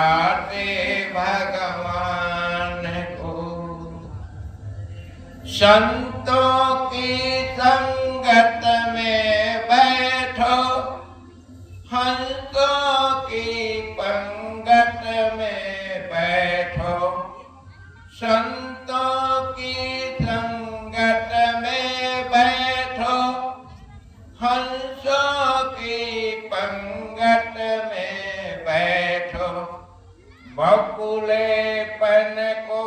दिखलाते भगवान को। संतों की संगत में बैठो, हंसों की पंगत में बैठो। संतों की संगत में बैठो, हंसों की पंगत में बैठो। बकुलेपन को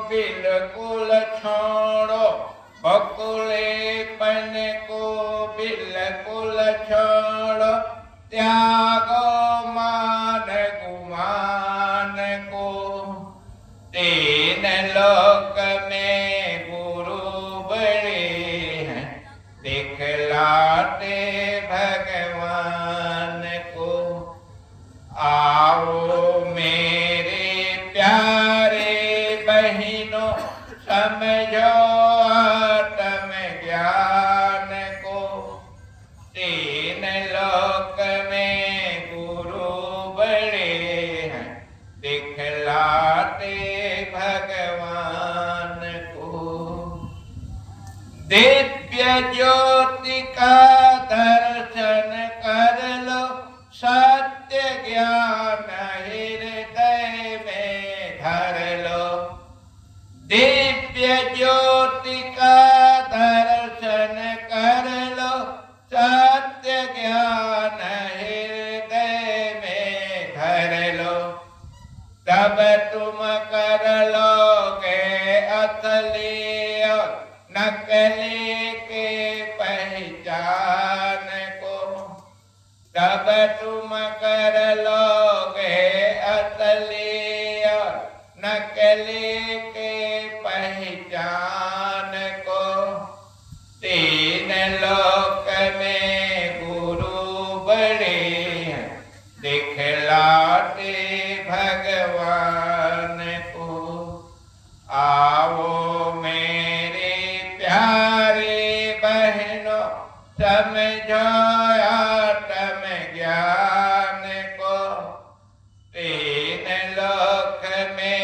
बिल्कुल छोड़ो, बकुलेपन को बिल्कुल छोड़ो। त्यागो मान गुमान को, तीन लोक में गुरु बड़े हैं, दिखलाते भगवान को। आओ मेरे प्यारे बहनों, समझो आत्म ज्ञान को। तीन लोक में गुरु बड़े हैं, दिखलाते भगवान को। दिव्य ज्योति का दर्शन कर लो, सत्य ज्ञान हृदय में धर लो। दिव्य ज्योति का दर्शन कर लो, सत्य ज्ञान हृदय में धर लो। तब तुम कर लोगे असली और नकली के पहचान को। तब तुम कर लोगे असली और नकली के पहचान को। तीन लोक में गुरु बड़े हैं, दिखलाते भगवान को। आओ मेरे प्यारे बहनों, समझो आत्म ज्ञान को। तीन लोक में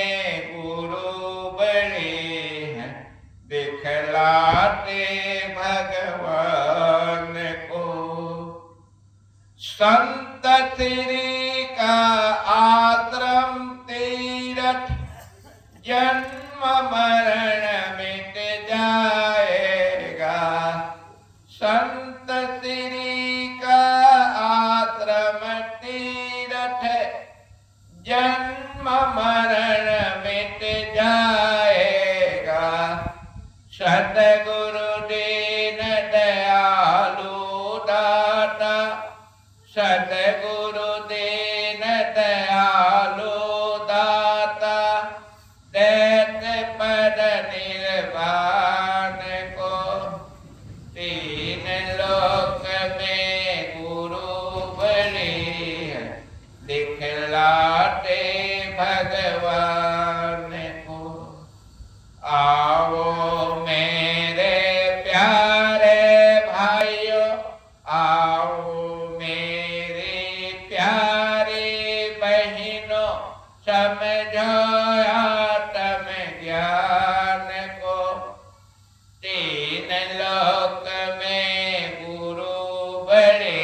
गुरु बड़े हैं, दिखलाते भगवान को। संत श्री का आश्रम तीरथ, जन्म मरण मिट जाएगा। संत श्री का आश्रम तीरथ, जन्म मरण मिट जाएगा। सतगुरु दीन दयालु दाता, सतगुरु दीन दयालु दाता, दैत्य पद निर्वाण को। तीन लोक में गुरु बड़े हैं, दिखलाते भगवान को। आओ मेरे प्यारे भाइयों, आओ मेरी प्यारी बहनों, समझो आत्म ज्ञान को। तीन लोक में गुरु बड़े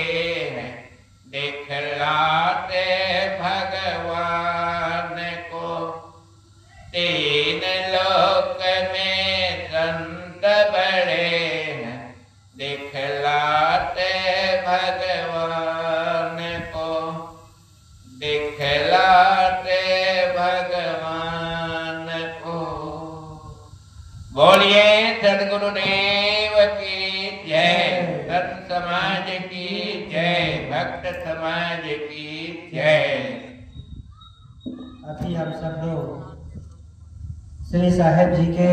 हैं, दिखलाते भगवान को। तीन लोक में संत बड़े हैं, दिखलाते भगवान को। दिखलाते भगवान को। बोलिए सद्गुरुदेव की जय, संत समाज की जय, भक्त समाज की जय। अभी हम सब लोग श्री साहेब जी के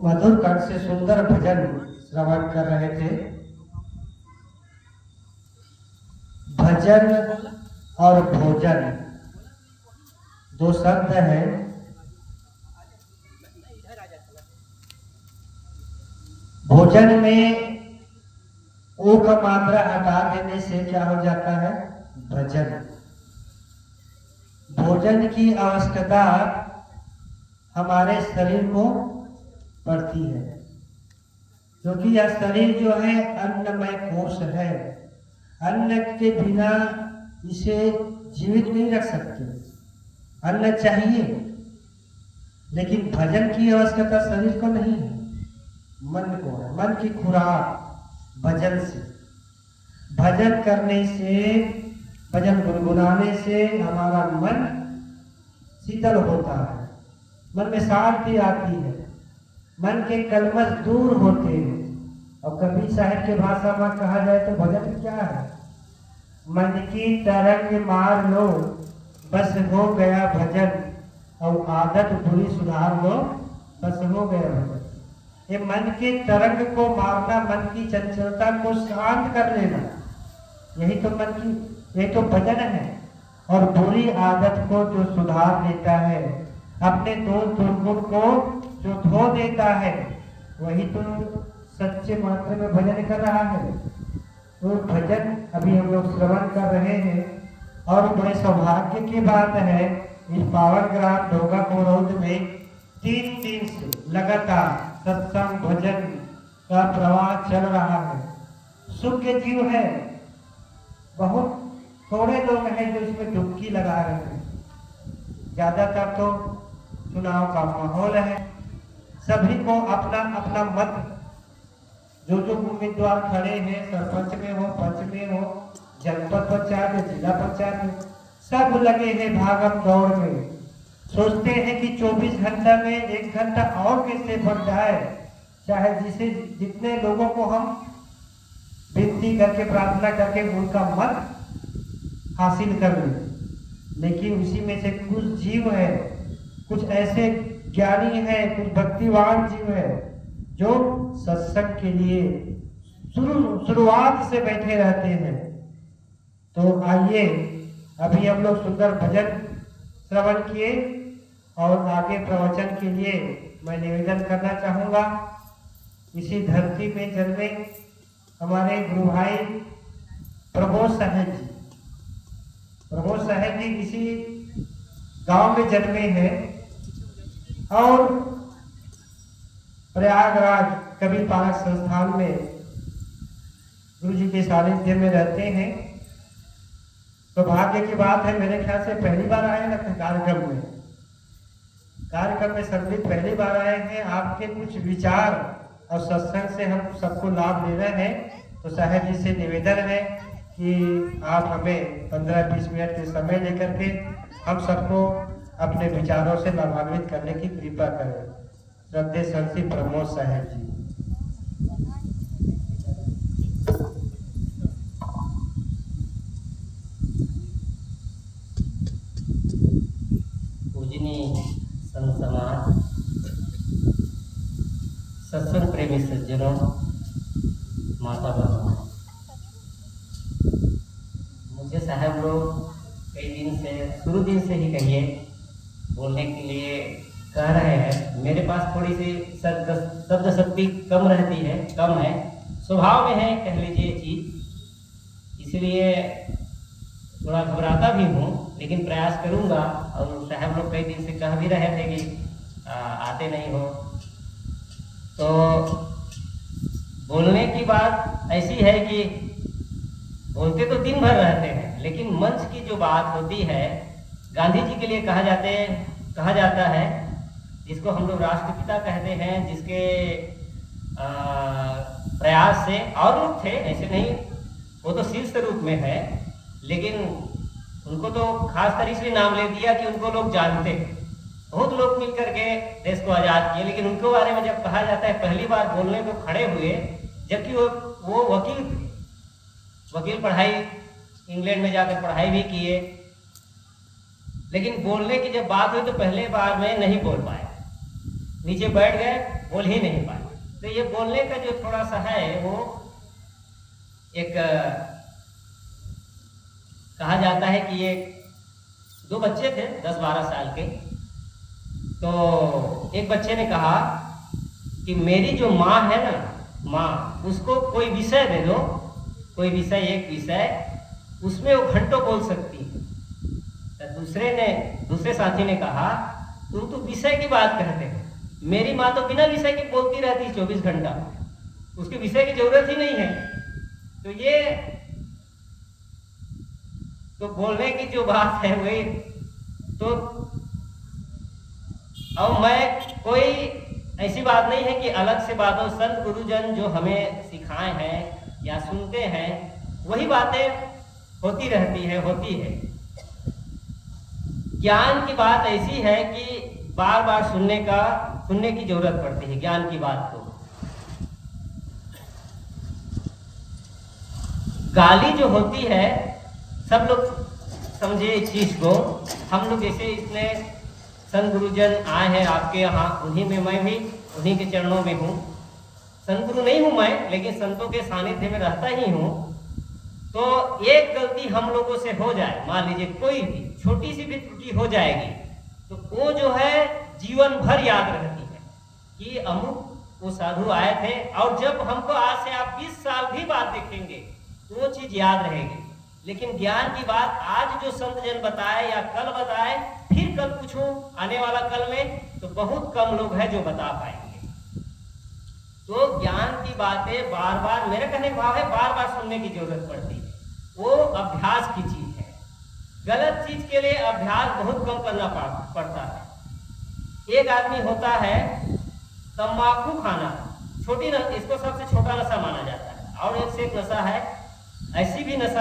मधुर कंठ से सुंदर भजन श्रवण कर रहे थे। भजन और भोजन दो शब्द हैं। भोजन में ओ का मात्रा हटा देने से क्या हो जाता है? भजन। भोजन की आवश्यकता हमारे शरीर को पड़ती है, क्योंकि यह शरीर जो है अन्नमय कोश है। अन्न के बिना इसे जीवित नहीं रख सकते, अन्न चाहिए, लेकिन भजन की आवश्यकता शरीर को नहीं है, मन को है। मन की खुराक भजन से, भजन करने से, भजन गुनगुनाने से हमारा मन शीतल होता है, मन में शांति आती है, मन के कलमश दूर होते हैं। और कबीर साहब के भाषा में कहा जाए तो भजन क्या है? मन की तरंग मार लो बस हो गया भजन, और आदत बुरी सुधार लो बस हो गया भजन। ये मन के तरंग को मारना, मन की चंचलता को शांत कर लेना, यही तो मन की, यही तो भजन है। और बुरी आदत को जो सुधार लेता है, अपने दोष दुर्गुण को जो धो देता है, वही तो सच्चे मात्रा में भजन कर रहा है। तो भजन अभी हम लोग श्रवण कर रहे हैं, और बड़े सौभाग्य की बात है, इस पावन ग्राम ढोगा कोरौद में 3 दिन से लगातार सत्संग भजन का प्रवाह चल रहा है। सुख के जीव है, बहुत थोड़े लोग हैं जो इसमें डुबकी लगा रहे हैं, ज्यादातर तो चुनाव का माहौल है, सभी को अपना अपना मत, जो उम्मीदवार खड़े हैं, सरपंच में हो, पंच में हो, जनपद पंचायत में, जिला पंचायत में, सब लगे हैं भागम दौड़ में। सोचते हैं कि 24 घंटा में 1 घंटा और कैसे बढ़ जाए, चाहे जिसे जितने लोगों को हम विनती करके, प्रार्थना करके उनका मत हासिल कर ले। लेकिन उसी में से कुछ जीव है, कुछ ऐसे ज्ञानी है, कुछ भक्तिवान जीव है, जो सत्संग के लिए शुरुआत से बैठे रहते हैं। तो आइए, अभी हम लोग सुंदर भजन श्रवण किए, और आगे प्रवचन के लिए मैं निवेदन करना चाहूँगा। इसी धरती में जन्मे हमारे गुरु भाई प्रबोध साहब जी, प्रबोध साहब जी इसी गांव में जन्मे हैं, और प्रयागराज कबीर पारक संस्थान में गुरु जी के सानिध्य में रहते हैं। तो भाग्य की बात है, मेरे ख्याल से पहली बार आए ना कार्यक्रम में, सम्मिलित पहली बार आए हैं। आपके कुछ विचार और सत्संग से हम सबको लाभ ले रहे हैं। तो साहब जी से निवेदन है कि आप हमें 15-20 मिनट के समय लेकर के हम सबको अपने विचारों से लाभान्वित करने की कृपा करें। श्रद्धेय श्री प्रमोद साहब जी। पूजनीय संत समाज, सत्संग प्रेमी सज्जनों, माता बहनों, मुझे साहब लोग कई दिन से, शुरू दिन से ही कहिए, बोलने के लिए कह रहे हैं। मेरे पास थोड़ी सी शब्द शक्ति कम रहती है, कम है, स्वभाव में है कह लीजिए चीज, इसलिए थोड़ा घबराता भी हूँ, लेकिन प्रयास करूँगा। और साहब लोग कई दिन से कह भी रहे थे कि आते नहीं हो। तो बोलने की बात ऐसी है कि बोलते तो दिन भर रहते हैं, लेकिन मंच की जो बात होती है, गांधी जी के लिए कहा जाता है, जिसको हम लोग राष्ट्रपिता कहते हैं, जिसके प्रयास से, और लोग थे ऐसे नहीं, वो तो शीर्ष रूप में है, लेकिन उनको तो खासकर इसलिए नाम ले दिया कि उनको लोग जानते हैं। बहुत लोग मिलकर के देश को आज़ाद किए, लेकिन उनके बारे में जब कहा जाता है, पहली बार बोलने को खड़े हुए, जबकि वो वकील थे, वकील पढ़ाई इंग्लैंड में जाकर पढ़ाई भी किए, लेकिन बोलने की जब बात हुई तो पहले बार में नहीं बोल पाए, नीचे बैठ गए, बोल ही नहीं पाए। तो ये बोलने का जो थोड़ा सा है, वो एक कहा जाता है कि ये 2 बच्चे थे 10-12 साल के। तो एक बच्चे ने कहा कि मेरी जो माँ है ना, माँ, उसको कोई विषय दे दो, कोई विषय, एक विषय, उसमें वो घंटों बोल सकती है। तो दूसरे साथी ने कहा, तुम तो विषय की बात कहते हो, मेरी माँ तो बिना विषय की बोलती रहती 24 घंटा, उसके विषय की जरूरत ही नहीं है। तो ये तो बोलने की जो बात है वही तो, अब मैं कोई ऐसी बात नहीं है कि अलग से बातों, संत गुरुजन जो हमें सिखाए हैं या सुनते हैं वही बातें होती रहती है, होती है। ज्ञान की बात ऐसी है कि बार बार सुनने की जरूरत पड़ती है ज्ञान की बात को। गाली जो होती है, सब लोग समझे इस चीज को, हम लोग जैसे इतने संत गुरुजन आए हैं आपके यहाँ, उन्हीं में मैं भी उन्हीं के चरणों में हूँ। संत गुरु नहीं हूँ मैं, लेकिन संतों के सानिध्य में रहता ही हूँ। तो एक गलती हम लोगों से हो जाए, मान लीजिए कोई भी छोटी सी भी त्रुटि हो जाएगी, तो वो जो है जीवन भर याद रहती है कि अमुक वो साधु आए थे, और जब हमको आज से आप 20 साल भी बात देखेंगे तो वो चीज याद रहेगी। लेकिन ज्ञान की बात आज जो संत जन बताए या कल बताए, फिर कल पूछूं आने वाला कल में, तो बहुत कम लोग हैं जो बता पाएंगे। तो ज्ञान की बातें बार बार, मेरे कहने का भाव है, बार बार सुनने की जरूरत पड़ती है। वो अभ्यास की चीज है। गलत चीज के लिए अभ्यास बहुत कम करना पड़ता है। एक आदमी होता है तंबाकू खाना, इसको सबसे छोटा नशा माना जाता है, और एक से एक नशा है। ऐसी भी नशा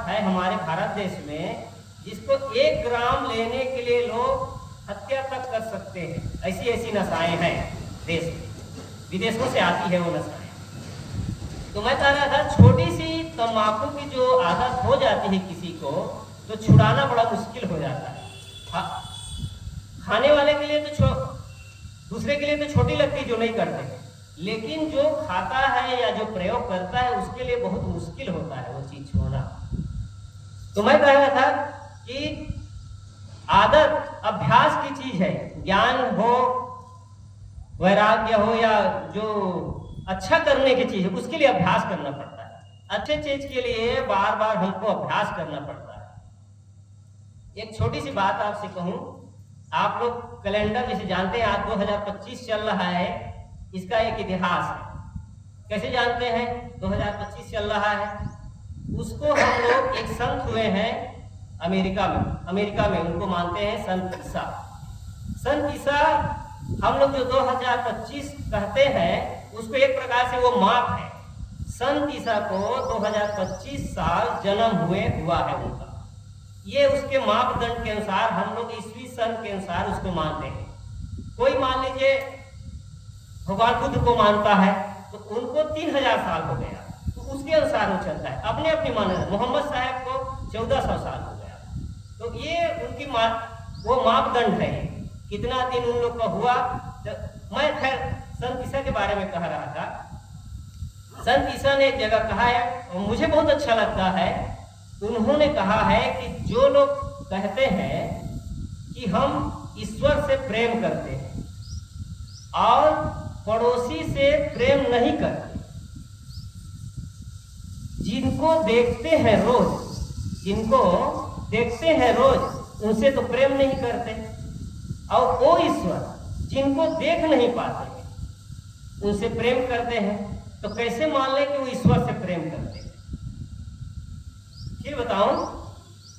है हमारे भारत देश में जिसको 1 ग्राम लेने के लिए लोग हत्या तक कर सकते हैं। ऐसी नशाएं हैं देश में, विदेशों से आती है वो नशाएं। तो मैं कह रहा था, छोटी सी तंबाकू की जो आदत हो जाती है किसी को, तो छुड़ाना बड़ा मुश्किल हो जाता है। खाने वाले के लिए तो दूसरे के लिए तो छोटी लगती है जो नहीं करते, लेकिन जो खाता है या जो प्रयोग करता है उसके लिए बहुत मुश्किल होता है वो चीज छोड़ना। तो मैं कह रहा था कि आदत अभ्यास की चीज है। ज्ञान हो, वैराग्य हो, या जो अच्छा करने की चीज है, उसके लिए अभ्यास करना पड़ता है। अच्छे चीज के लिए बार बार हमको अभ्यास करना पड़ता है। एक छोटी सी बात आपसे कहूं, आप लोग कैलेंडर जैसे जानते हैं, आज 2025 चल रहा है, इसका एक इतिहास है। कैसे जानते हैं 2025 चल रहा है? उसको हम लोग, एक संत हुए हैं अमेरिका में उनको मानते हैं संत ईसा। संत ईसा हम लोग जो 2025 कहते हैं, उसको एक प्रकार से वो माप है। संत ईसा को 2025 साल जन्म हुआ है उनका। ये उसके मापदंड के अनुसार हम लोग ईस्वी सन के अनुसार उसको मानते हैं। कोई मान लीजिए भगवान बुद्ध को मानता है, तो उनको 3000 साल हो गया, तो उसके अनुसार वो चलता है। अपने अपनी मान्यता, मोहम्मद साहब को 1400 साल हो गया। तो ये उनकी वो मापदंड है, कितना दिन उन लोग का हुआ। मैं खैर संत ईसा के बारे में कह रहा था। संत ईसा ने एक जगह कहा है, और मुझे बहुत अच्छा लगता है। उन्होंने कहा है कि जो लोग कहते हैं कि हम ईश्वर से प्रेम करते हैं और पड़ोसी से प्रेम नहीं करते, जिनको देखते हैं रोज उनसे तो प्रेम नहीं करते, और वो ईश्वर जिनको देख नहीं पाते उनसे प्रेम करते हैं। तो कैसे मान लें कि वो ईश्वर से प्रेम करते हैं? फिर बताऊं,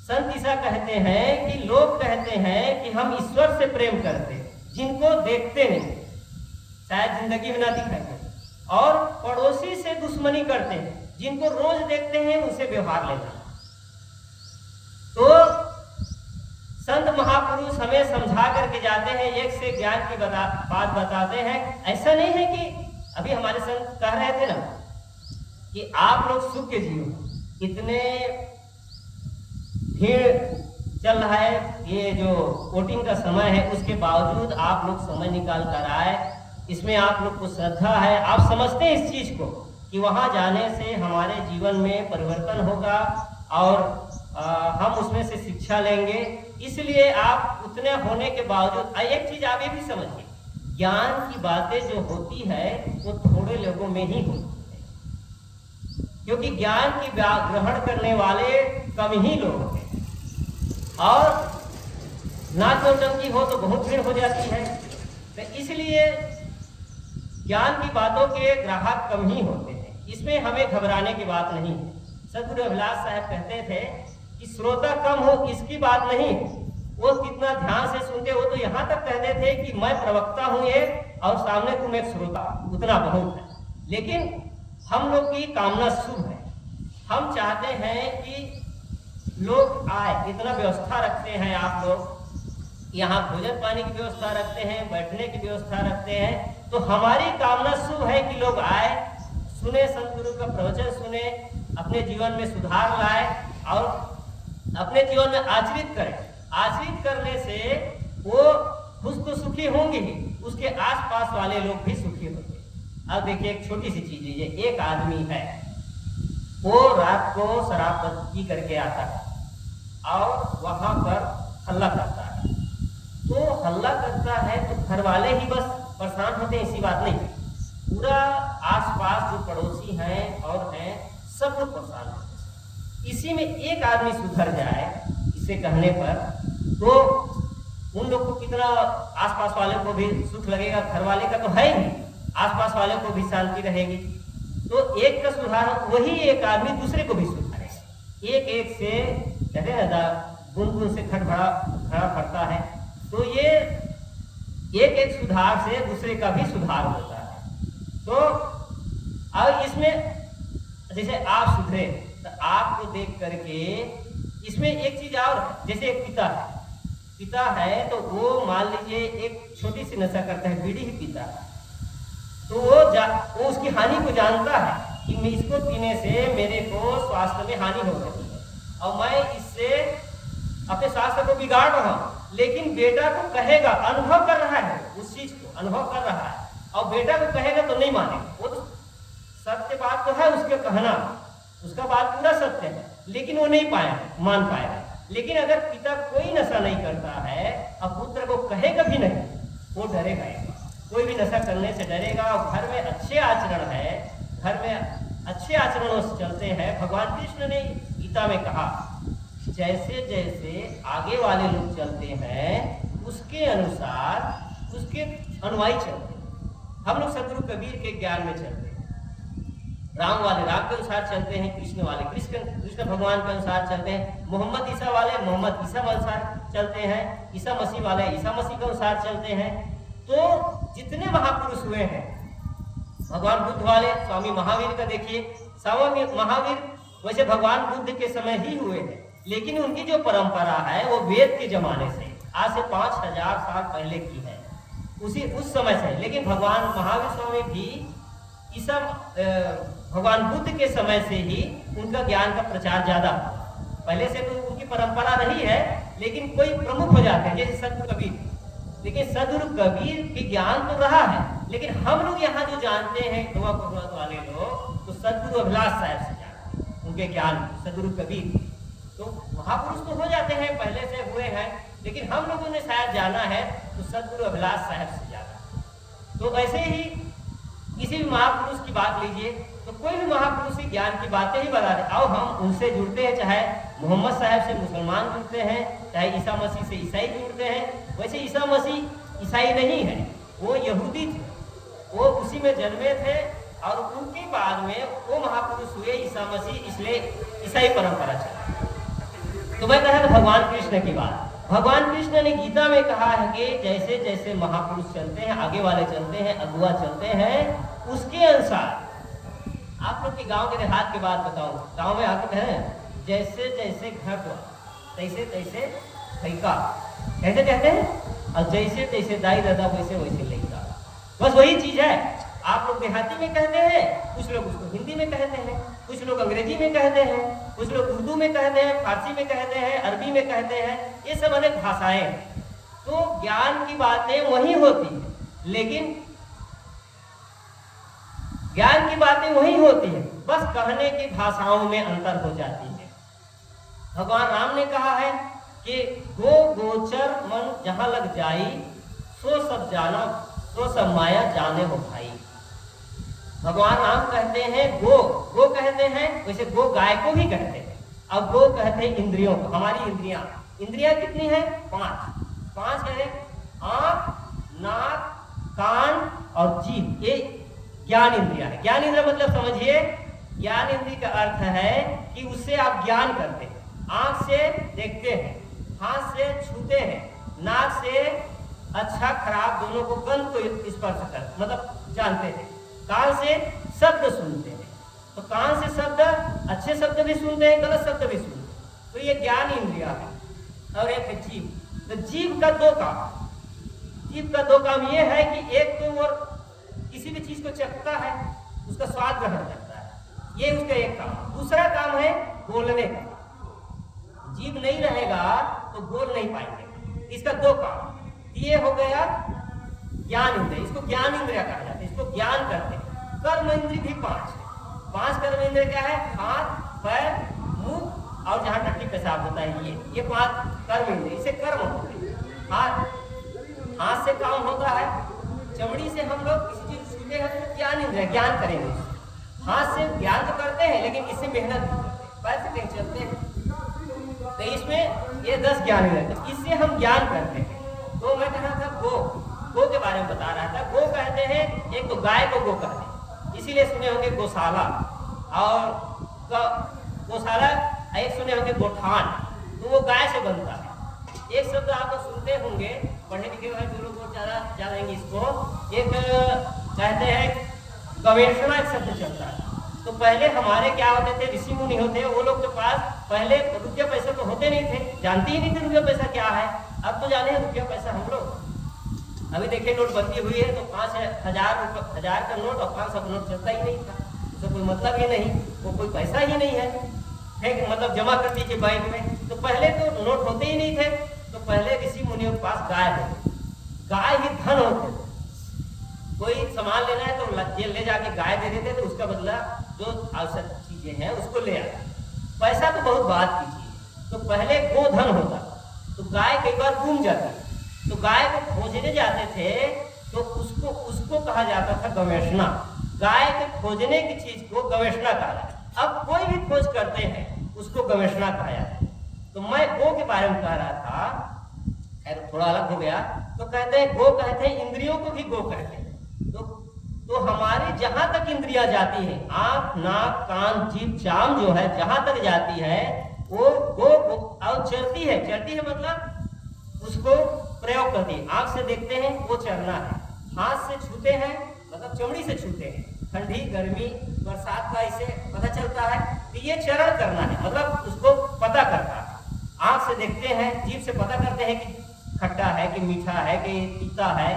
संत ईसा कहते हैं कि लोग कहते हैं कि हम ईश्वर से प्रेम करते हैं जिनको देखते नहीं, शायद जिंदगी में ना दिखाई, और पड़ोसी से दुश्मनी करते हैं जिनको रोज देखते हैं उनसे व्यवहार लेना। तो संत महापुरुष हमें समझा करके जाते हैं, एक से ज्ञान की बात बताते हैं। ऐसा नहीं है कि अभी हमारे संत कह रहे थे ना कि आप लोग सुख के जियो, इतने भीड़ चल रहा है, ये जो वोटिंग का समय है, उसके बावजूद आप लोग समय निकाल कर आए, इसमें आप लोग को श्रद्धा है, आप समझते हैं इस चीज को कि वहां जाने से हमारे जीवन में परिवर्तन होगा और हम उसमें से शिक्षा लेंगे। इसलिए आप उतने होने के बावजूद एक चीज आप ये भी समझिए, ज्ञान की बातें जो होती है वो थोड़े लोगों में ही होती है, क्योंकि ज्ञान की ग्रहण करने वाले कम ही लोग हैं। और नाच नौटंकी हो तो बहुत भीड़ हो जाती है। तो इसलिए ज्ञान की बातों के ग्राहक कम ही होते हैं, इसमें हमें घबराने की बात नहीं है। सदगुरु अभिलाष साहब कहते थे कि श्रोता कम हो इसकी बात नहीं, वो कितना ध्यान से सुनते, वो तो यहाँ तक कहते थे कि मैं प्रवक्ता हूँ ये और सामने तुम एक श्रोता, उतना बहुत है। लेकिन हम लोग की कामना शुभ है, हम चाहते हैं कि लोग आए, इतना व्यवस्था रखते हैं आप लोग, यहाँ भोजन पानी की व्यवस्था रखते हैं, बैठने की व्यवस्था रखते हैं, तो हमारी कामना शुभ है कि लोग आए, सुने, सतगुरु का प्रवचन सुने, अपने जीवन में सुधार लाए और अपने जीवन में आचरित करें। आचरित करने से वो खुद तो सुखी होंगे ही, उसके आसपास वाले लोग भी सुखी होंगे। अब देखिए एक छोटी सी चीज है, एक आदमी है, वो रात को शराब पी करके आता है और वहां पर हल्ला करता है। तो हल्ला करता है तो घर वाले ही बस परेशान होते हैं, ऐसी बात नहीं, पूरा आसपास जो पड़ोसी हैं और हैं सब लोग परेशान होते हैं। इसी में एक आदमी सुधर जाए इसे कहने पर तो उन लोग को कितना, आसपास वाले को भी सुख लगेगा, घर वाले का तो है ही, आसपास वाले को भी शांति रहेगी। तो एक का सुधार, वही एक आदमी दूसरे को भी सुधारे। एक एक से कहते हैं ना, बूंद बूंद से घड़ा पड़ता है। तो ये एक एक सुधार से दूसरे का भी सुधार होता है। तो अब इसमें जैसे आप सुधरे तो आपको देख करके इसमें एक चीज और, जैसे एक पिता है तो वो मान लीजिए एक छोटी सी नशा करता है, बीड़ी ही पीता है, तो वो उसकी हानि को जानता है कि मैं इसको पीने से मेरे को स्वास्थ्य में हानि हो रही है और मैं इससे अपने स्वास्थ्य को बिगाड़ रहा हूं। लेकिन बेटा को कहेगा, अनुभव कर रहा है, उस चीज को अनुभव कर रहा है और बेटा को कहेगा तो नहीं मानेगा। वो तो सत्य बात तो है, उसके कहना, उसका बात पूरा सत्य है, लेकिन वो नहीं मान पाएगा। लेकिन अगर पिता कोई नशा नहीं करता है और पुत्र को कहेगा भी नहीं, वो डरेगा, कोई भी नशा करने से डरेगा। और घर में अच्छे आचरण है, घर में अच्छे आचरणों से चलते हैं। भगवान कृष्ण ने गीता में कहा, जैसे जैसे आगे वाले लोग चलते हैं उसके अनुसार उसके अनुयायी चलते हैं। हम लोग सतगुरु कबीर के ज्ञान में चलते हैं, राम वाले राम के अनुसार चलते हैं, कृष्ण वाले कृष्ण भगवान के अनुसार चलते हैं, मोहम्मद ईसा वाले मोहम्मद ईसा के अनुसार चलते हैं, ईसा मसीह वाले ईसा मसीह के अनुसार चलते हैं। तो जितने महापुरुष हुए हैं, भगवान बुद्ध वाले स्वामी महावीर का देखिए, स्वामी महावीर वैसे भगवान बुद्ध के समय ही हुए हैं, लेकिन उनकी जो परंपरा है वो वेद के जमाने से, आज से 5000 साल पहले की है, उस समय से। लेकिन भगवान महावीर स्वामी भी ईसा भगवान बुद्ध के समय से ही उनका ज्ञान का प्रचार ज्यादा हुआ। पहले से तो उनकी परंपरा रही है, लेकिन कोई प्रमुख हो जाते हैं जैसे सदगुरु कबीर। लेकिन सदगुरु कबीर की ज्ञान तो रहा है, लेकिन हम लोग यहाँ जो जानते हैं दुआ भगवत वाले लोग, तो सदगुरु अभिलाष साहब से जानते हैं उनके ज्ञान, सदगुरु कबीर। तो महापुरुष तो हो जाते हैं, पहले से हुए हैं, लेकिन हम लोगों ने शायद जाना है तो सदगुरु अभिलाष साहब से जाना। तो ऐसे ही किसी भी महापुरुष की बात लीजिए, तो कोई भी महापुरुष की ज्ञान की बातें ही बता दे, आओ हम उनसे जुड़ते हैं, चाहे मोहम्मद साहब से मुसलमान जुड़ते हैं, चाहे ईसा मसीह से ईसाई जुड़ते हैं। वैसे ईसा मसीह ईसाई नहीं है, वो यहूदी थे, वो उसी में जन्मे थे और उनके बाद में वो महापुरुष हुए ईसा मसीह, इसलिए ईसाई परंपरा चला। तो मैं कहा था भगवान कृष्ण की बात, भगवान कृष्ण ने गीता में कहा है कि जैसे जैसे महापुरुष चलते हैं, आगे वाले चलते हैं, अगुआ चलते हैं, उसके अनुसार। आप लोग के गांव के देहात की बात बताऊं, गांव में आके कहें जैसे जैसे घर द्वार तैसे तैसे खैका, कैसे कहते हैं, और जैसे तैसे दाई दादा वैसे वैसे लैका, बस वही चीज है। आप लोग देहाती में कहते हैं, कुछ लोग उसको हिंदी में कहते हैं, कुछ लोग अंग्रेजी में कहते हैं, कुछ लोग उर्दू में कहते हैं, फारसी में कहते हैं, अरबी में कहते हैं, ये सब अनेक भाषाएं हैं। तो ज्ञान की बातें वही होती है, लेकिन ज्ञान की बातें वही होती है, बस कहने की भाषाओं में अंतर हो जाती है। भगवान राम ने कहा है कि गो गोचर मन जहां लग जाई, सो सब जाना, सो सब माया जाने हो भाई। भगवान राम कहते हैं गो, गो कहते हैं, वैसे गो गाय को भी कहते हैं, अब गो कहते हैं इंद्रियों को, हमारी इंद्रियां, इंद्रियां कितनी है? 5। 5 है, आंख, नाक, कान और जीभ, ये ज्ञान इंद्रिया है। ज्ञान इंद्रिया मतलब समझिए, ज्ञान इंद्रिय का अर्थ है कि उससे आप ज्ञान करते हैं। आंख से देखते हैं, हाथ से छूते हैं, नाक से अच्छा खराब दोनों को गंध को स्पर्श कर मतलब जानते हैं, कान से शब्द सुनते हैं, तो कान से शब्द, अच्छे शब्द भी सुनते हैं, गलत शब्द भी सुनते हैं, तो ये ज्ञान इंद्रिया है। और एक है जीव। तो जीव का 2 काम, जीव का 2 काम ये है कि एक तो वो किसी भी चीज को चखता है, उसका स्वाद ग्रहण करता है, ये उसका एक काम। दूसरा काम है बोलने का। जीव नहीं रहेगा तो बोल नहीं पाएंगे, इसका 2 काम। ये हो गया ज्ञान इंद्रिय, इसको ज्ञान इंद्रिय कहा जाता है, इसको ज्ञान करते हैं। कर्म इंद्रिय भी 5 है। 5 कर्म इंद्रिय क्या है? हाथ, पैर, मुंह और जहां टट्टी पेशाब होता है, ये 5 कर्म इंद्रिय, इसे कर्म होते हैं। हाथ से काम होता है, चमड़ी से हम लोग किसी चीज छूते हैं तो ज्ञान इंद्रिय, ज्ञान करेंगे। हाथ से ज्ञान तो करते हैं लेकिन इससे मेहनत भी करते हैं, पैर से कहीं चलते हैं, तो इसमें ये 10 ज्ञान इंद्रिय, तो इससे हम ज्ञान करते हैं। तो मैं कह रहा था गो के बारे में बता रहा था। गो कहते हैं, एक तो गाय को गो कहते हैं, इसीलिए सुने होंगे गौशाला, और गौशाला एक सुने होंगे गोठान, तो वो गाय से बनता है। एक शब्द आप तो सुनते होंगे, पढ़े लिखे हुए जो लोग ज्यादा जानेंगे इसको, एक कहते हैं गवेषणा, एक शब्द चलता है। तो पहले हमारे क्या होते थे, ऋषि मुनि होते, वो लोग के पास पहले रुपया पैसा तो होते नहीं थे, जानते ही नहीं थे रुपया पैसा क्या है। अब तो जाने रुपया पैसा हम लोग, अभी देखिए नोटबंदी हुई है तो 5,000 का नोट और 500 का नोट चलता ही नहीं था, उसका कोई मतलब ही नहीं, वो कोई पैसा ही नहीं है, ठीक, मतलब जमा कर दीजिए बैंक में। तो पहले तो नोट होते ही नहीं थे, तो पहले ऋषि मुनियों के पास गाय होती, गाय ही धन होते थे। कोई सामान लेना है तो ले जाके गाय दे देते, तो उसका बदला जो आवश्यक चीजें हैं उसको ले आते। पैसा तो बहुत बात की चीज, तो पहले गोधन होता, तो गाय कई बार गुम जाती, तो गाय को खोजने जाते थे, तो उसको कहा जाता था गवेषणा। गाय के खोजने की चीज को गवेषणा कहा जाता है। अब कोई भी खोज करते हैं उसको गवेषणा कहा जाता है। तो मैं गो के बारे में कह रहा था, खैर थोड़ा अलग हो गया। तो कहते हैं गो, कहते हैं इंद्रियों को भी गो कहते हैं। तो हमारी जहां तक इंद्रियां जाती है, आंख, नाक, कान, जीभ, चाम जो है, जहां तक जाती है वो गो और चरती है मतलब उसको प्रयोग करती है। आंख से देखते हैं वो चरना है, हाथ से छूते हैं मतलब चमड़ी से छूते हैं, ठंडी गर्मी बरसात का इसे पता चलता है, तो ये चरण करना है, मतलब उसको पता करता है। आंख से देखते हैं, जीभ से पता करते हैं कि खट्टा है कि मीठा है कि तीता है,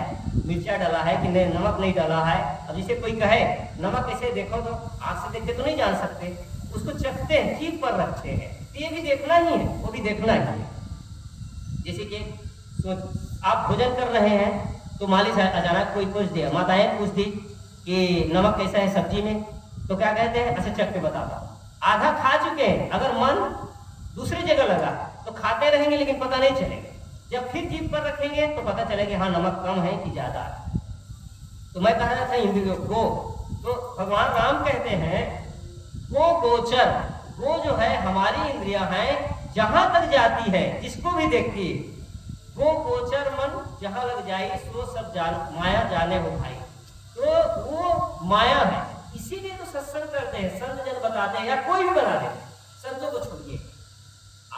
मिर्चा डाला है कि नहीं, नमक नहीं डाला है। अब जिसे कोई कहे नमक ऐसे देखो, तो आंख से देखते तो नहीं जान सकते, उसको चखते हैं, जीभ पर रखते हैं, तो ये भी देखना ही है, वो भी देखना ही है। जैसे कि आप भोजन कर रहे हैं तो मालिश अचानक कोई पूछ दिया, माताएं पूछ दी कि नमक कैसा है सब्जी में, तो क्या कहते हैं, अच्छा चख के बताता। आधा खा चुके हैं, अगर मन दूसरी जगह लगा तो खाते रहेंगे लेकिन पता नहीं चलेगा, जब फिर जीभ पर रखेंगे तो पता चलेगा हाँ नमक कम है कि ज्यादा है। तो मैं कह रहा था इंद्रियों गो, तो भगवान राम कहते हैं गो गोचर, वो जो है हमारी इंद्रियां हैं, जहां तक जाती है जिसको भी देखती है, वो गोचर मन जहां लग जाए सो सब माया जाने हो भाई, तो वो माया है। इसीलिए तो सत्संग करते हैं, संत जन बताते हैं, या कोई भी बना दे, संतों को छोड़िए।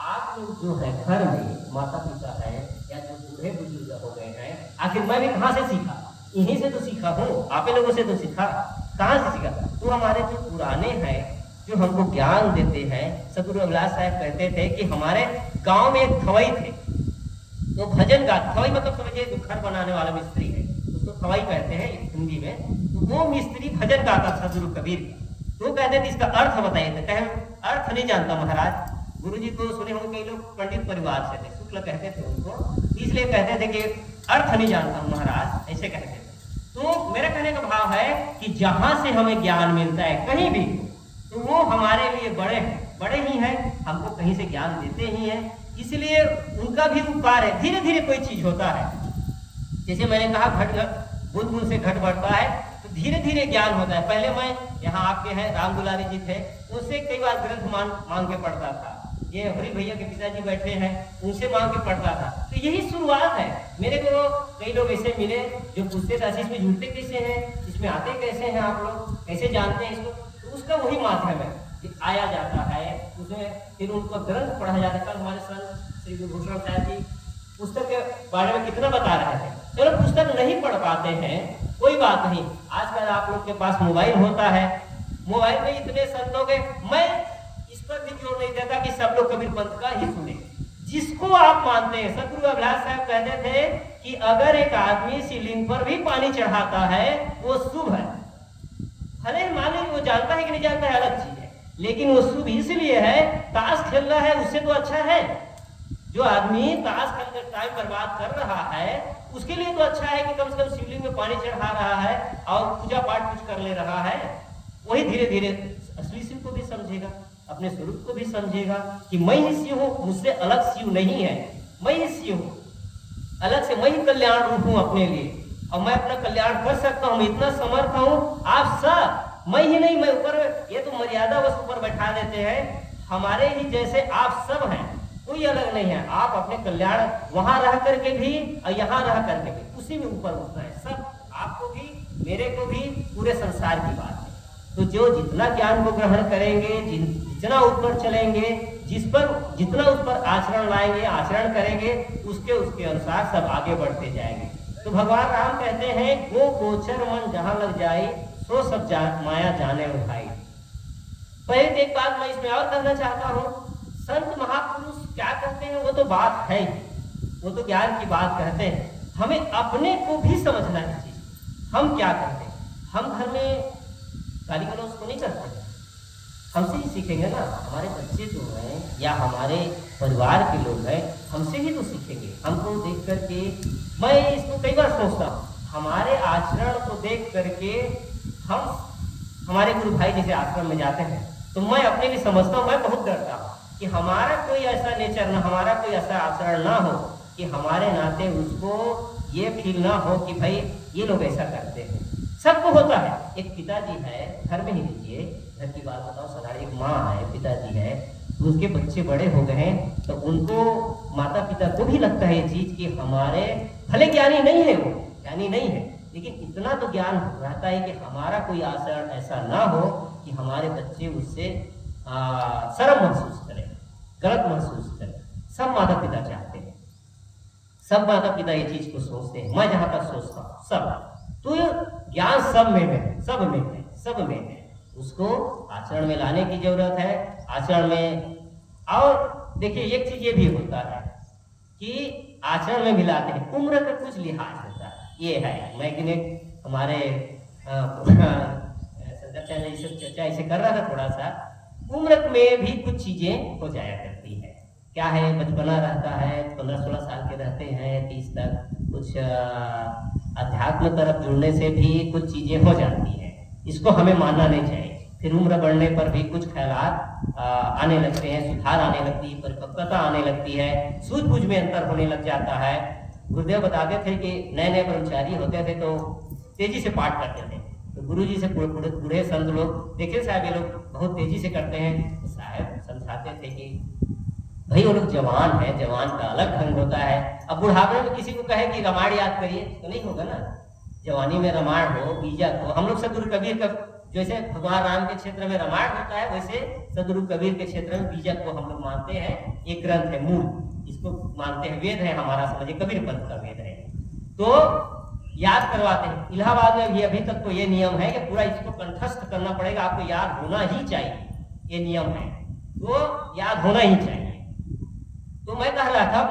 आप लोग जो है घर में माता पिता है या जो बूढ़े बुजुर्ग हो गए हैं, आखिर मैं भी कहाँ से सीखा, इन्हीं से तो सीखा हूँ, आप ही लोगों से तो सीखा, कहाँ से सीखा। तो हमारे जो पुराने हैं जो हमको ज्ञान देते हैं, सतगुरु अभिलाष साहब कहते थे कि हमारे गांव में एक खवई थे, तो भजन गा, खवई मतलब समझिए जो घर बनाने वाला मिस्त्री है, उसको खवई कहते हैं हिंदी में। तो वो मिस्त्री भजन गाता था गुरु कबीर का, तो कहते थे इसका अर्थ बताइए, तो कहे अर्थ नहीं जानता महाराज। गुरुजी को सुने होंगे कई लोग पंडित परिवार से थे, शुक्ल कहते थे उनको, इसलिए कहते थे कि अर्थ नहीं जानता महाराज, ऐसे कहते थे। तो मेरा कहने का भाव है कि जहां से हमें ज्ञान मिलता है कहीं भी, तो वो हमारे लिए बड़े ही हैं, हमको कहीं से ज्ञान देते ही हैं, इसलिए उनका भी उपकार है। धीरे धीरे कोई चीज होता है, जैसे मैंने कहा घट बूंद बूंद से घट बढ़ता है, तो धीरे धीरे ज्ञान होता है। पहले मैं यहाँ आपके हैं राम दुलारी जी थे, उनसे कई बार ग्रंथ मांग के पढ़ता था, ये हरी भैया के पिताजी बैठे हैं, उनसे मांग के पढ़ता था। तो यही शुरुआत है। मेरे को कई लोग ऐसे मिले जो पूछते थे आशीष में जुड़ते कैसे हैं, इसमें आते कैसे हैं आप लोग, कैसे जानते हैं इसको। तो उसका वही माध्यम है कि आया जाता है, उसमें फिर उनको ग्रंथ पढ़ा जाता है। कल हमारे संत श्री गुरुभूषण साहब जी पुस्तक के बारे में कितना बता रहे थे। चलो पुस्तक नहीं पढ़ पाते हैं कोई बात नहीं, आजकल आप लोग के पास मोबाइल होता है, मोबाइल में इतने संतों के, मैं इस पर भी जोर नहीं देता कि सब लोग कबीर पंथ का ही सुने, जिसको आप मानते हैं। सतगुरु अभिलाष साहब कहते थे कि अगर एक आदमी शिवलिंग पर भी पानी चढ़ाता है वो शुभ है। भले मान लीजिए वो जानता है कि नहीं जानता है अलग चीज है, लेकिन वो शुभ इसलिए है, ताश खेल रहा है उससे तो अच्छा है। जो आदमी ताश खेल कर टाइम बर्बाद कर रहा है उसके लिए तो अच्छा है कि कम से कम शिवलिंग में पानी चढ़ा रहा है और पूजा पाठ कुछ कर ले रहा है। वही धीरे धीरे असली शिव को भी समझेगा, अपने स्वरूप को भी समझेगा कि मैं ही शिव हूँ, मुझसे अलग शिव नहीं है, मैं ही शिव हूँ, अलग से मैं ही कल्याण रूप हूँ अपने लिए, और मैं अपना कल्याण कर सकता हूँ, इतना समर्थ हूँ। आप सब, मैं ही नहीं, मैं ऊपर, ये तो मर्यादा बस ऊपर बैठा देते हैं, हमारे ही जैसे आप सब हैं, कोई अलग नहीं है। आप अपने कल्याण वहां रह करके भी और यहाँ रह करके भी उसी में ऊपर उठना है। सब आपको भी, मेरे को भी, पूरे संसार की बात है। तो जो जितना ज्ञान को ग्रहण करेंगे, जितना ऊपर चलेंगे, जिस पर जितना उस पर आचरण लाएंगे, आचरण करेंगे, उसके अनुसार सब आगे बढ़ते जाएंगे। तो भगवान राम कहते हैं, गो गोचर मन जहां लग जाए सो सब माया जाने उठाई। पहले एक बात मैं इसमें और कहना चाहता हूँ, संत महापुरुष क्या कहते हैं वो तो बात है, वो तो ज्ञान की बात कहते हैं। हमें अपने को भी समझना चाहिए, हम क्या करते हैं। हम घर में गाली गलौज को नहीं करते, हमसे ही सीखेंगे ना। हमारे बच्चे जो हैं या हमारे परिवार के लोग हैं, हमसे ही तो सीखेंगे। हमको देख करके, मैं इसको कई बार सोचता हूँ, हमारे आचरण को देख करके हम, हमारे गुरु भाई जैसे आश्रम में जाते हैं तो मैं अपने लिए समझता हूँ, मैं बहुत डरता हूँ कि हमारा कोई ऐसा नेचर ना, हमारा कोई ऐसा आचरण ना हो कि हमारे नाते उसको ये फील ना हो कि भाई ये लोग ऐसा करते हैं। सबको होता है। एक पिताजी है, घर में ही लीजिए, घर की बात बताओ, साधारण एक माँ है, पिताजी है, उसके बच्चे बड़े हो गए हैं तो उनको, माता पिता को भी लगता है ये चीज कि हमारे, भले ज्ञानी नहीं है वो, ज्ञानी नहीं है, लेकिन इतना तो ज्ञान रहता है कि हमारा कोई आचरण ऐसा ना हो कि हमारे बच्चे उससे शर्म महसूस करें, गलत महसूस करें। सब माता पिता चाहते हैं, सब माता पिता ये चीज को सोचते हैं, मैं जहां तक सोचता हूँ सब। तो ज्ञान सब में है, सब में है, सब में है। उसको आचरण में लाने की जरूरत है, आचरण में। और देखिए एक चीज ये भी होता है कि आचरण में मिलाते हैं, उम्र का कुछ लिहाज होता है, ये है। मैं हमारे चर्चा ऐसे कर रहा था थोड़ा सा, उम्र में भी कुछ चीजें हो जाया करती है। क्या है, बचपना रहता है, 15-16 साल के रहते हैं, 30 तक कुछ अध्यात्म तरफ जुड़ने से भी कुछ चीजें हो जाती हैं, इसको हमें मानना नहीं चाहिए। फिर उम्र बढ़ने पर भी कुछ ख्यालात आने लगते हैं, सुधार आने लगती है, परिपक्वता आने लगती है, सूझबूझ में अंतर होने लग जाता है। गुरुदेव बताते थे कि नए नए ब्रह्मचारी होते थे तो तेजी से पाठ करते थे, तो गुरु जी से बूढ़े संत लोग, देखिए साहब ये लोग बहुत तेजी से करते हैं, तो साहब समझाते थे कि भाई वो लोग जवान है, जवान का अलग ढंग होता है। अब बुढ़ापे में किसी को कहे कि रामायण याद करिए तो नहीं होगा ना। जवानी में रामायण हो, बीजक हो। हम लोग सदगुरु कबीर का, जैसे भगवान राम के क्षेत्र में रामायण होता है, वैसे सदगुरु कबीर के क्षेत्र में बीजक को हम लोग मानते हैं। एक ग्रंथ है मूल, इसको मानते हैं, वेद है हमारा, समझिए कबीर पंथ का वेद है, तो याद करवाते हैं। इलाहाबाद में भी अभी तक तो ये नियम है कि पूरा इसको कंठस्थ करना पड़ेगा, आपको याद होना ही चाहिए, ये नियम है, तो याद होना ही चाहिए। तो मैं कह रहा था,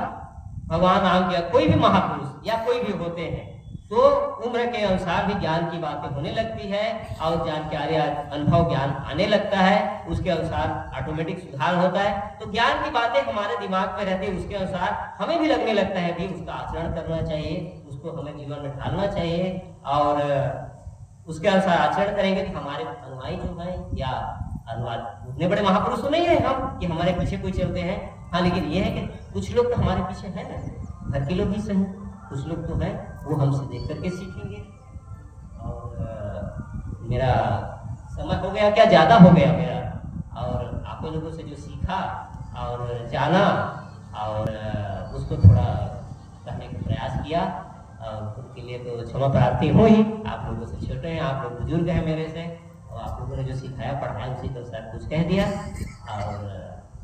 भगवान राम के कोई भी महापुरुष या कोई भी होते हैं तो उम्र के अनुसार भी ज्ञान की बातें होने लगती है और जानकारी, अनुभव, ज्ञान आने लगता है, उसके अनुसार ऑटोमेटिक सुधार होता है। तो ज्ञान की बातें हमारे दिमाग में रहती है, उसके अनुसार हमें भी लगने लगता है भी उसका आचरण करना चाहिए, उसको हमें जीवन में ढालना चाहिए, और उसके अनुसार आचरण करेंगे तो हमारे अनुयायी जो है या अनुवाद, उतने बड़े महापुरुष तो नहीं है हम कि हमारे पीछे कोई चलते हैं। हाँ, लेकिन ये है कि कुछ लोग तो हमारे पीछे है ना, घर के लोग ही सही, कुछ लोग तो हैं वो हमसे देख करके सीखेंगे। और मेरा समय हो गया क्या, ज़्यादा हो गया मेरा, और आप लोगों से जो सीखा और जाना और उसको थोड़ा कहने का प्रयास किया। और उनके लिए तो क्षमा प्रार्थी हूँ ही, आप लोगों से छोटे हैं, आप लोग बुजुर्ग हैं मेरे से, और आप लोगों ने जो सिखाया पढ़ाया उसी को सब कुछ कह दिया। और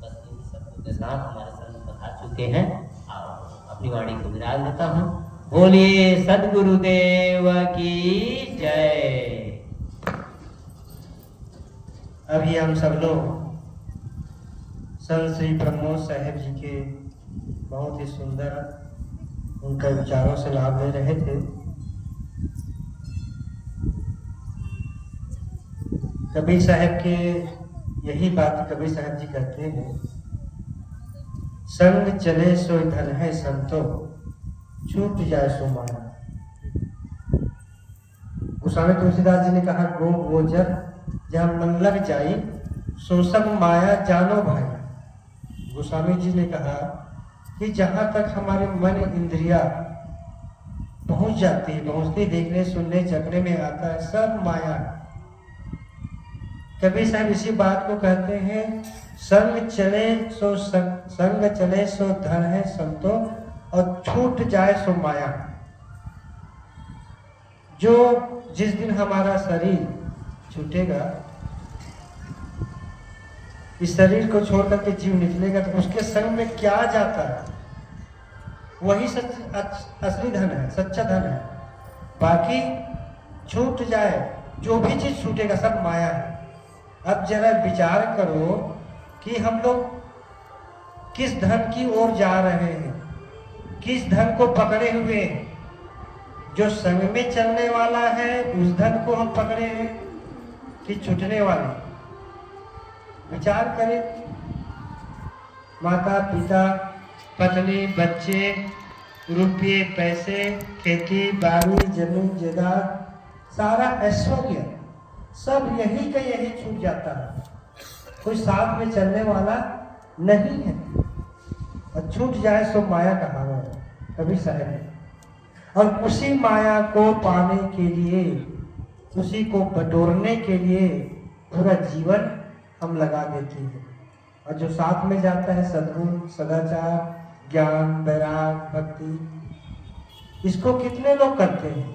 बस इन शब्दों के साथ हमारे संत पधार चुके हैं और अपनी वाणी को विराज देता हूँ। बोलिए सद्गुरुदेव की जय। अभी हम सब लोग संत श्री प्रमोद साहेब जी के बहुत ही सुंदर उनके विचारों से लाभ ले रहे थे। कबीर साहब के यही बात कबीर साहब जी कहते हैं, संग चले सो धन है संतो, छूट जाए सो माया। गोस्वामी तुलसीदास जी ने कहा, गो गोचर जहाँ मन लग जाई, सो सब माया जानो भाई। गोस्वामी जी ने कहा कि जहां तक हमारे मन इंद्रिया पहुंच जाती है, पहुंचते देखने सुनने चखने में आता है, सब माया। कबीर साहब इसी बात को कहते हैं, संग चले सो संग चले सो धन है संतो, और छूट जाए सो माया। जो जिस दिन हमारा शरीर छूटेगा, इस शरीर को छोड़ करके जीव निकलेगा, तो उसके संग में क्या जाता है, वही असली धन है, सच्चा धन है। बाकी छूट जाए, जो भी चीज छूटेगा सब माया है। अब जरा विचार करो कि हम लोग किस धन की ओर जा रहे हैं, किस धन को पकड़े हुए हैं। जो संग में चलने वाला है उस धन को हम पकड़े हैं कि छूटने वाले। विचार करें, माता पिता पत्नी बच्चे रुपये पैसे खेती बाड़ी जमीन जायदाद सारा ऐश्वर्य सब यही का यही छूट जाता है, कोई साथ में चलने वाला नहीं है। और छूट जाए सो माया कहा है कबीर साहब ने। और उसी माया को पाने के लिए, उसी को बटोरने के लिए पूरा जीवन हम लगा देते हैं। और जो साथ में जाता है सद्गुण सदाचार ज्ञान वैराग भक्ति, इसको कितने लोग करते हैं।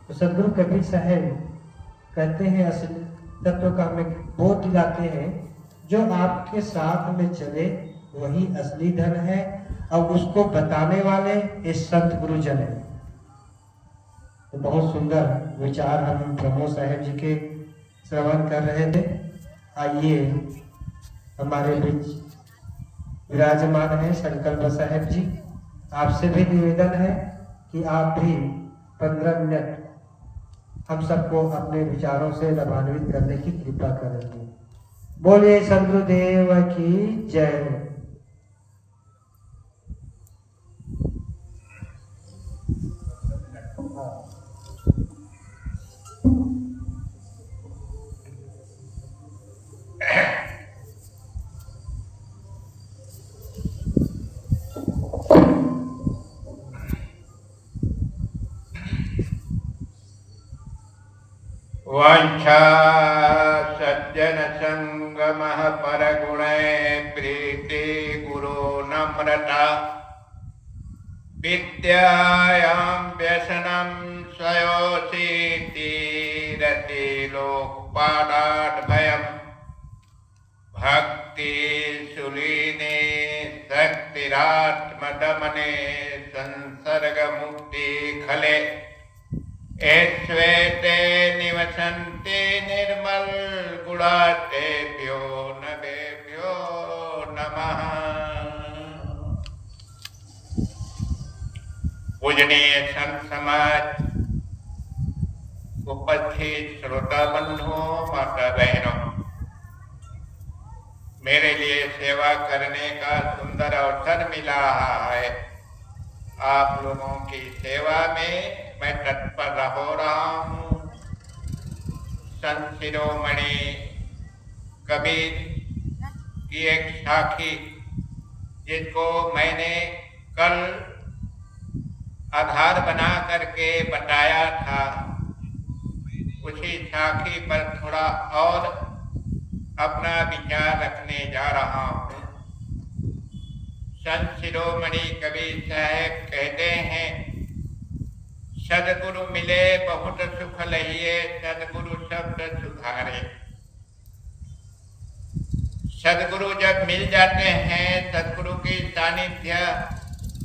तो सद्गुरु कबीर साहब कहते हैं, असली तत्व का हमें बोध दिलाते हैं, जो आपके साथ में चले वही असली धन है, और उसको बताने वाले इस संत गुरुजन है। तो बहुत सुंदर विचार हम प्रमोद साहब जी के श्रवण कर रहे थे। आइए हमारे बीच विराजमान है संकल्प साहब जी, आपसे भी निवेदन है कि आप भी 15 मिनट हम सबको अपने विचारों से लाभान्वित करने की कृपा करेंगे। बोलिए सद्गुरुदेव की जय। वांछा सज्जन संगमः परगुणै प्रीति गुरु नम्रता विद्यायां व्यसनं स्वयोषीति रति लोकपालात् भयं भक्ति सुलीने शक्तिरात्मदमने संसर्ग मुक्ति खले श्वेते निवसन्ति निर्मल गुणातेभ्यो नभेभ्यो नमः। पूजनीय संत समाज, उपस्थित श्रोता बंधुओं माता बहनों, मेरे लिए सेवा करने का सुंदर अवसर मिला है। आप लोगों की सेवा में मैं तत्पर हो रहा हूँ। संत शिरोमणि कबीर की एक साखी, जिसको मैंने कल आधार बना करके बताया था, उसी साखी पर थोड़ा और अपना विचार रखने जा रहा हूँ। संत शिरोमणि कबीर साहब कहते हैं, सदगुरु मिले बहुत सुख लहिए, सदगुरु शब्द सुधारे। सदगुरु जब मिल जाते हैं, सदगुरु की सानिध्य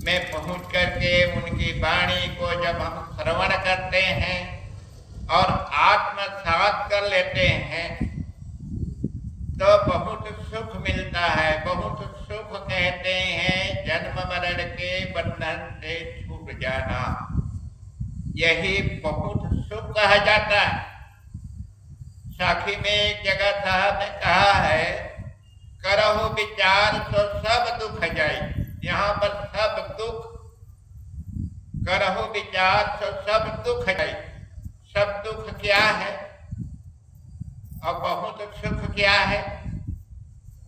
में पहुंच करके उनकी वाणी को जब हम श्रवण करते हैं और आत्मसात कर लेते हैं तो बहुत सुख मिलता है। बहुत सुख कहते हैं जन्म मरण के बंधन से छूट जाना, यही बहुत सुख कहा जाता है। साखी में एक जगह साहब ने कहा है, करहो विचार तो सब दुख जाए। यहाँ पर सब दुख, करहो विचार तो सब दुख जाए। सब दुख क्या है और बहुत सुख क्या है?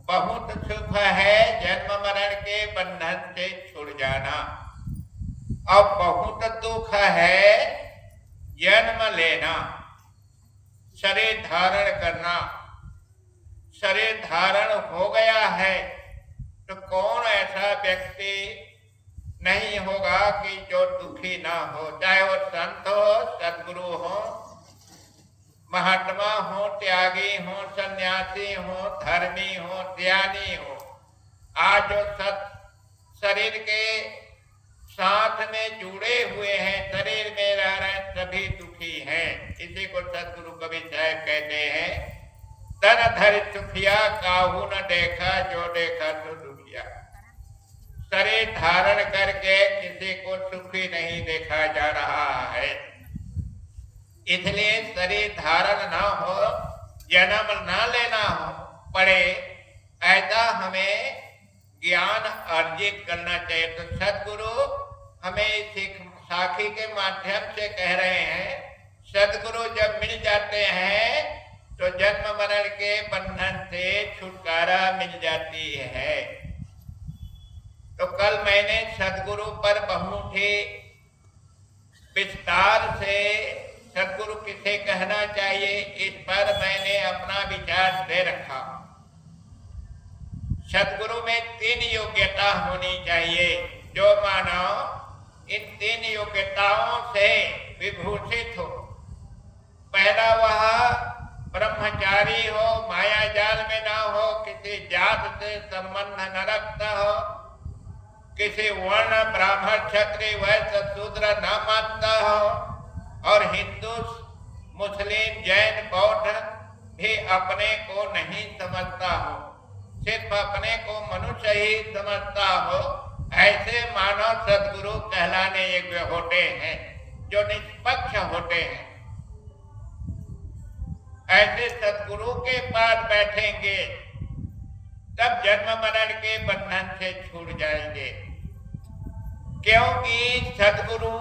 बहुत सुख है जन्म मरण के बंधन से छूट जाना, और बहुत दुख है जन्म लेना, शरीर धारण करना। शरीर धारण हो गया है तो कौन ऐसा व्यक्ति नहीं होगा कि जो दुखी ना हो, चाहे वो संत हो, सदगुरु हो, महात्मा हो, त्यागी हो, सन्यासी हो, धर्मी हो, ज्ञानी हो। आज जो शरीर के साथ में जुड़े हुए हैं, शरीर में रह रहे सभी दुखी हैं। इसी को सदगुरु कबीर साहब कहते हैं, तन धर सुखिया काहू न देखा, जो देखा तो दुखिया। शरीर धारण करके किसी को सुखी नहीं देखा जा रहा है। इसलिए शरीर धारण ना हो, जन्म ना लेना हो पड़े, ऐसा हमें ज्ञान अर्जित करना चाहिए। तो सदगुरु हमें साखी के माध्यम से कह रहे हैं, सदगुरु जब मिल जाते हैं तो जन्म मरण के बंधन से छुटकारा मिल जाती है। तो कल मैंने सदगुरु पर बहुत ही विस्तार से सदगुरु किसे कहना चाहिए इस पर मैंने अपना विचार दे रखा। सदगुरु में 3 योग्यता होनी चाहिए। जो मानव इन 3 योग्यताओं से विभूषित हो, पहला वह ब्रह्मचारी हो, माया जाल में ना हो, किसी जात से संबंध न रखता हो, किसी वर्ण ब्राह्मण क्षत्रिय वैश्य शूद्र न मानता हो, और हिंदू मुस्लिम जैन बौद्ध भी अपने को नहीं समझता हो, सिर्फ अपने को मनुष्य ही समझता हो। ऐसे मानव सदगुरु कहलाने योग्य होते हैं, जो निष्पक्ष होते हैं। ऐसे सदगुरु के पास बैठेंगे तब जन्म मरण के बंधन से छूट जाएंगे, क्योंकि सदगुरु